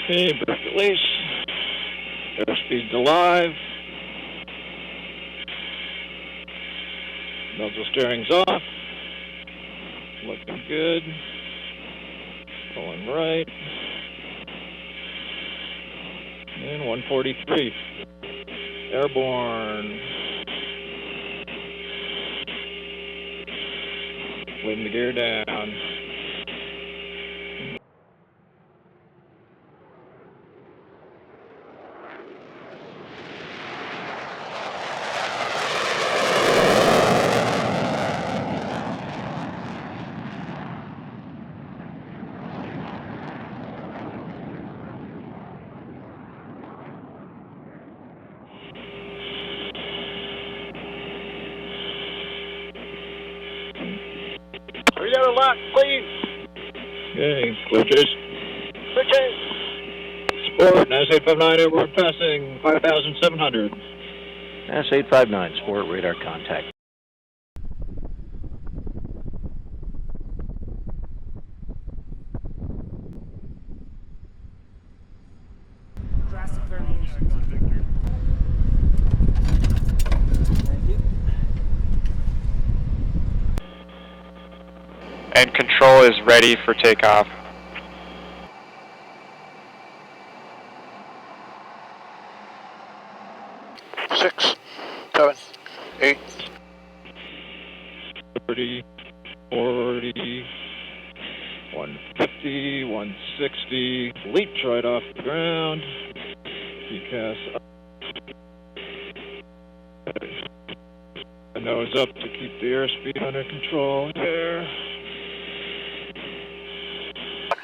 Okay, brake release. Airspeed's alive. Nozzle steering's off. Looking good. Pulling right. And 143. Airborne. Letting the gear down. We got a lock, please. Okay, clear chase. Clear chase. Sport, S859, airborne passing 5,700. S859, Sport, radar contact. Drastic variation. Thank you. And control is ready for takeoff. Six, 7, 8. 30, 40, 150, 160. Leaps right off the ground. PCAS up. The nose up to keep the airspeed under control. There.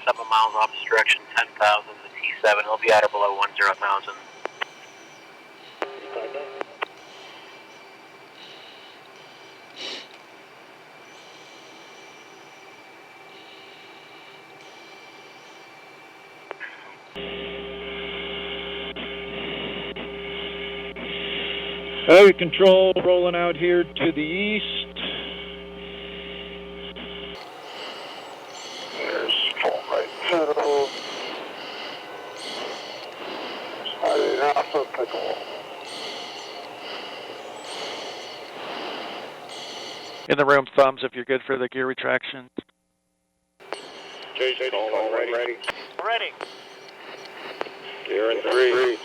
7 miles opposite direction, 10,000 to T7. He'll be at or below 10,000. Heavy control rolling out here to the east. There's full right pedal. Sliding off of pickle. In the room, thumbs if you're good for the gear retraction. JJ, all ready. Ready. Gear in 3,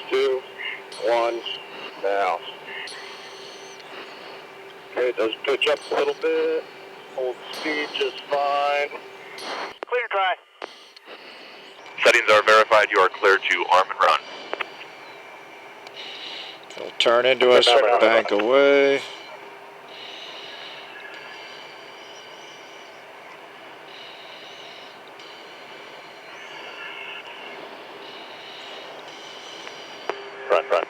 2, 1, now. Okay, it does pitch up a little bit. Hold speed just fine. Clear to try. Settings are verified. You are clear to arm and run. It'll turn into us, bank away. Run.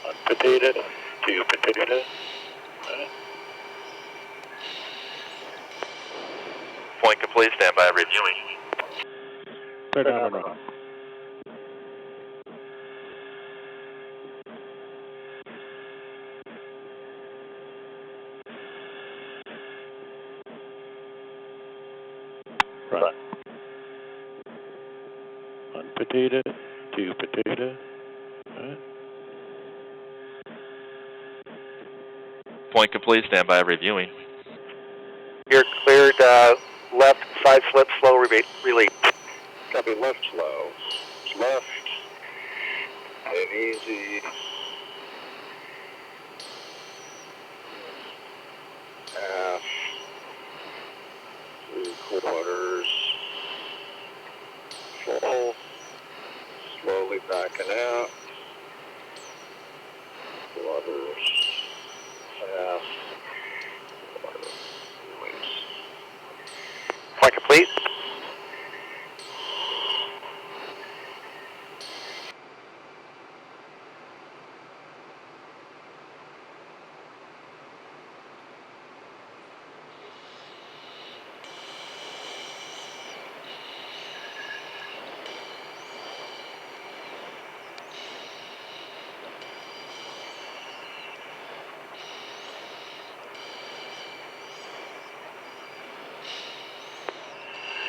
Unpotated, 2 potato. Point complete. Stand by reviewing. Clear down and run. Run. Unpotated, 2 potato. Point complete. Stand by reviewing. You're cleared left, side slip, slow release. Copy left slow. Left. And easy. Half. 3/4. Full. Slowly backing out. Quarters. Half. Quarter. Release. Point complete.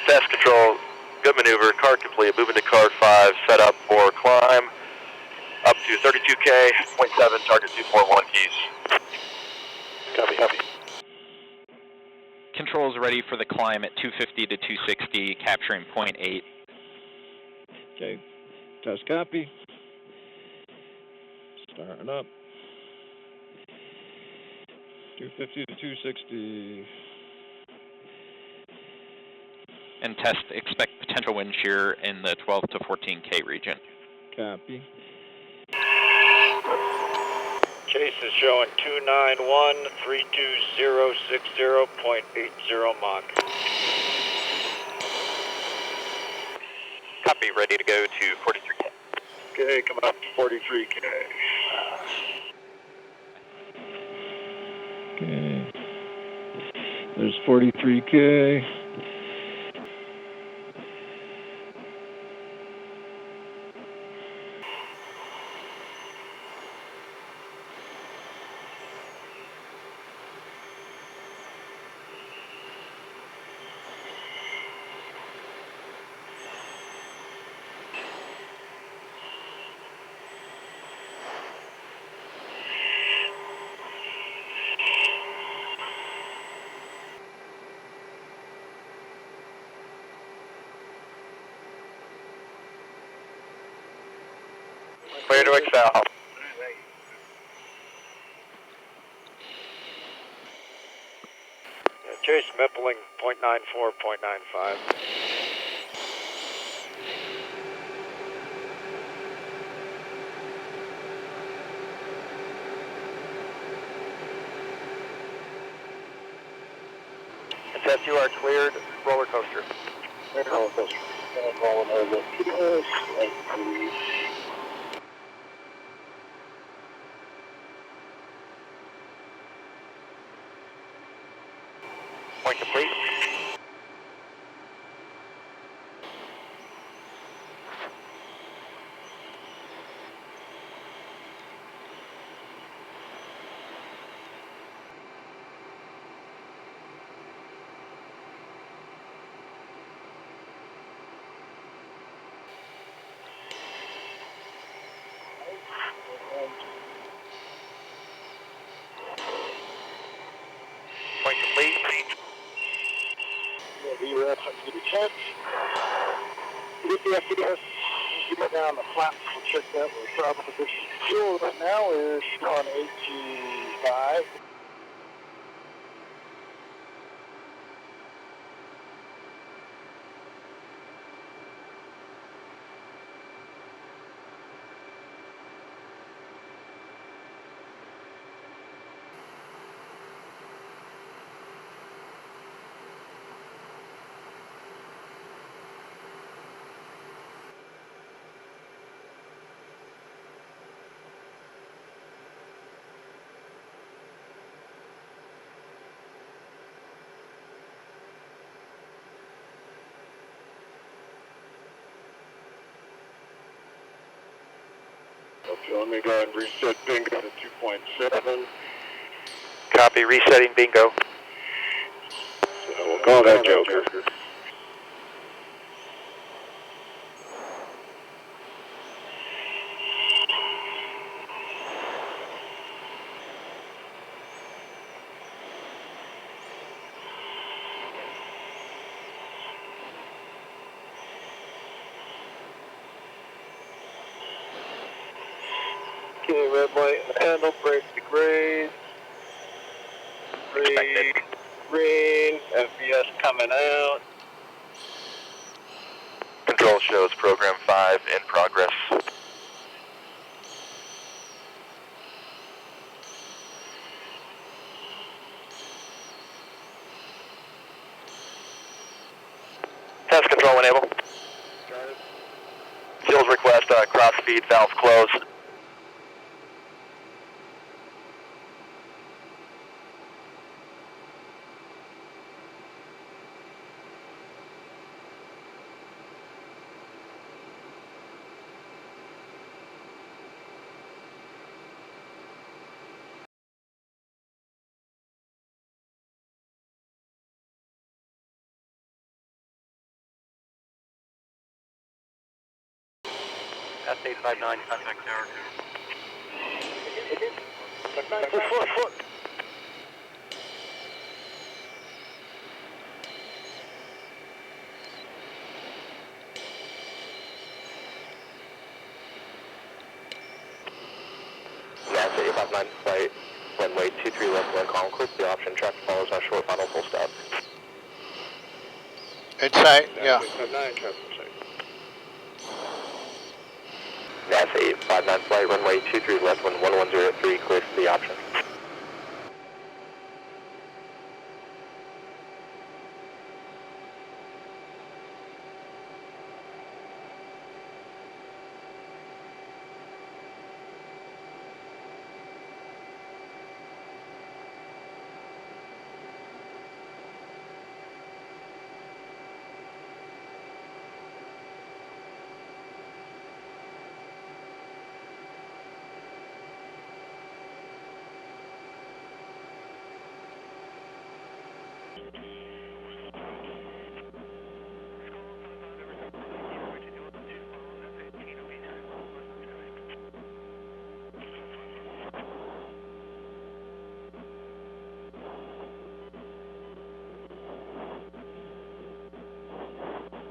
Test control. Good maneuver. Card complete. Moving to card 5. Set up for climb. Up to 32K. 0.7. Target 241 keys. Copy, copy. Control is ready for the climb at 250 to 260, capturing point 8. Okay, test copy. Starting up. 250 to 260. And test, expect potential wind shear in the 12 to 14K region. Copy. Chase is showing 291, 32060.80 Mach. Copy. Ready to go to 43K. Okay, coming up to 43K. Okay. There's 43K. Clear to excel. Chase Mippling, 0.94, 0.95. Test, you are cleared. Roller coaster. Roller coaster. Rolling over. Point complete. Point complete. VRF, give me 10. Get the FDS, get it down the flaps, we'll check that. We're throttle position. Fuel right now is on 85. Okay, let me go ahead and reset bingo to 2.7. Copy. Resetting bingo. So we'll call that Joker. Okay, red light handle, brake to grade. Green, FBS coming out. Control shows program 5 in progress. Test control enable. Seals request cross feed valve close. S859, contact tower 2. Foot. NASA 859 flight, runway 23 left 1 column, clear the option, traffic follows on short final full stop. Inside, yeah. NASA 859 flight, runway 23 left 1 1103, clear for the option.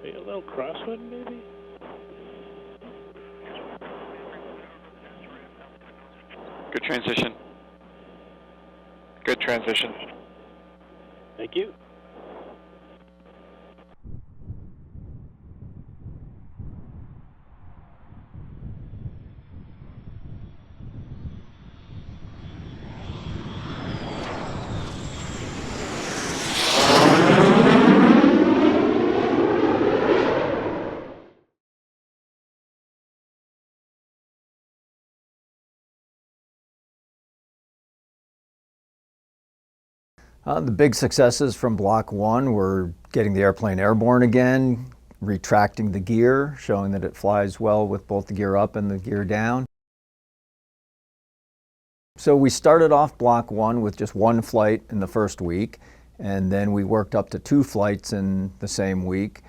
A little crosswind, maybe? Good transition. Good transition. Thank you. The big successes from Block 1 were getting the airplane airborne again, retracting the gear, showing that it flies well with both the gear up and the gear down. So we started off Block 1 with just one flight in the first week, and then we worked up to 2 flights in the same week.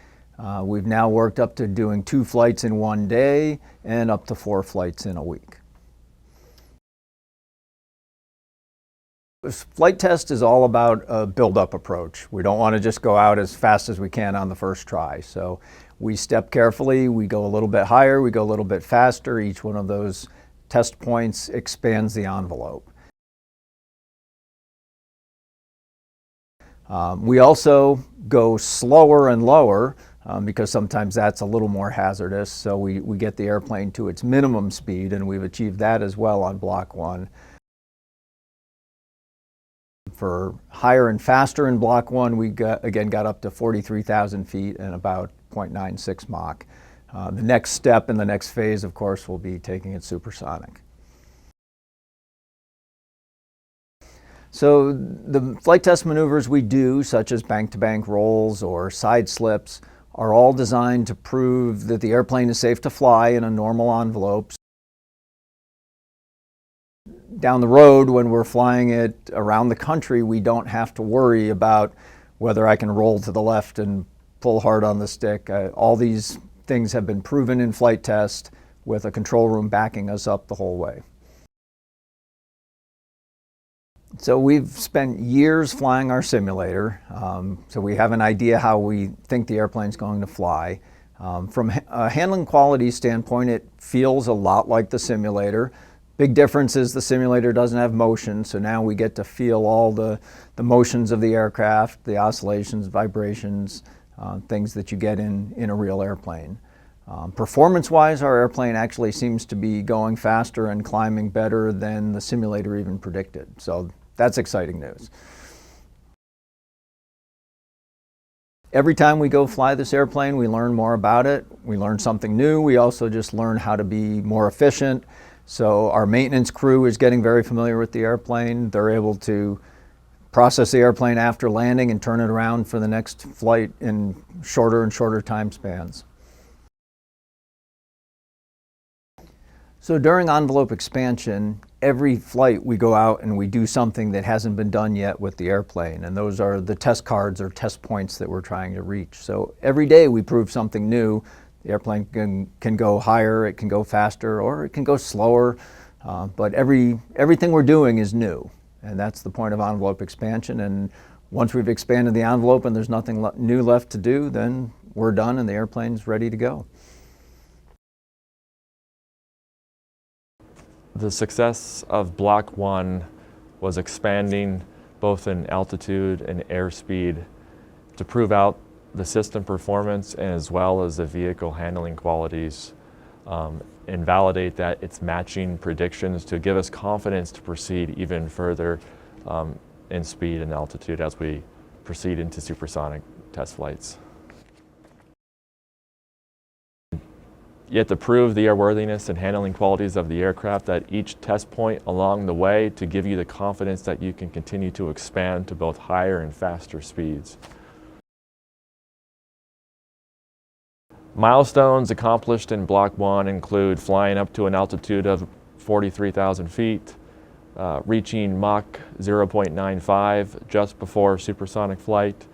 We've now worked up to doing 2 flights in one day and up to 4 flights in a week. This flight test is all about a build-up approach. We don't want to just go out as fast as we can on the first try. So we step carefully, we go a little bit higher, we go a little bit faster. Each one of those test points expands the envelope. We also go slower and lower because sometimes that's a little more hazardous. So we get the airplane to its minimum speed, and we've achieved that as well on Block 1. For higher and faster in Block 1, we got up to 43,000 feet and about 0.96 Mach. The next step in the next phase, of course, will be taking it supersonic. So the flight test maneuvers we do, such as bank-to-bank rolls or side slips, are all designed to prove that the airplane is safe to fly in a normal envelope. Down the road, when we're flying it around the country, we don't have to worry about whether I can roll to the left and pull hard on the stick. All these things have been proven in flight test with a control room backing us up the whole way. So we've spent years flying our simulator, so we have an idea how we think the airplane's going to fly. From a handling quality standpoint, it feels a lot like the simulator. Big difference is the simulator doesn't have motion, so now we get to feel all the motions of the aircraft, the oscillations, vibrations, things that you get in a real airplane. Performance-wise, our airplane actually seems to be going faster and climbing better than the simulator even predicted. So that's exciting news. Every time we go fly this airplane, we learn more about it. We learn something new. We also just learn how to be more efficient. So our maintenance crew is getting very familiar with the airplane. They're able to process the airplane after landing and turn it around for the next flight in shorter and shorter time spans. So during envelope expansion, every flight we go out and we do something that hasn't been done yet with the airplane, and those are the test cards or test points that we're trying to reach. So every day we prove something new The airplane can go higher, it can go faster, or it can go slower, but everything we're doing is new, and that's the point of envelope expansion. And once we've expanded the envelope and there's nothing new left to do, then we're done and the airplane's ready to go. The success of Block 1 was expanding both in altitude and airspeed to prove out the system performance and as well as the vehicle handling qualities, and validate that it's matching predictions to give us confidence to proceed even further in speed and altitude as we proceed into supersonic test flights. Yet to prove the airworthiness and handling qualities of the aircraft at each test point along the way to give you the confidence that you can continue to expand to both higher and faster speeds. Milestones accomplished in Block 1 include flying up to an altitude of 43,000 feet, reaching Mach 0.95 just before supersonic flight,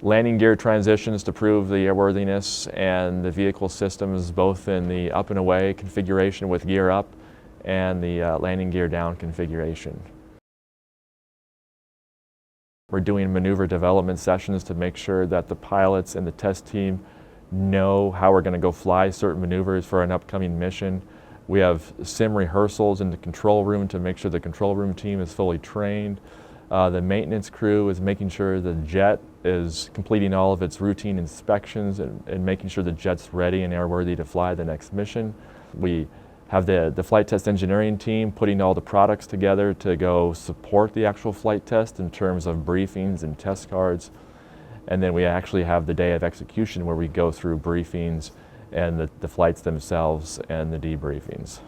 landing gear transitions to prove the airworthiness and the vehicle systems both in the up and away configuration with gear up and the landing gear down configuration. We're doing maneuver development sessions to make sure that the pilots and the test team know how we're going to go fly certain maneuvers for an upcoming mission. We have sim rehearsals in the control room to make sure the control room team is fully trained. The maintenance crew is making sure the jet is completing all of its routine inspections and making sure the jet's ready and airworthy to fly the next mission. We have the flight test engineering team putting all the products together to go support the actual flight test in terms of briefings and test cards. And then we actually have the day of execution where we go through briefings and the flights themselves and the debriefings.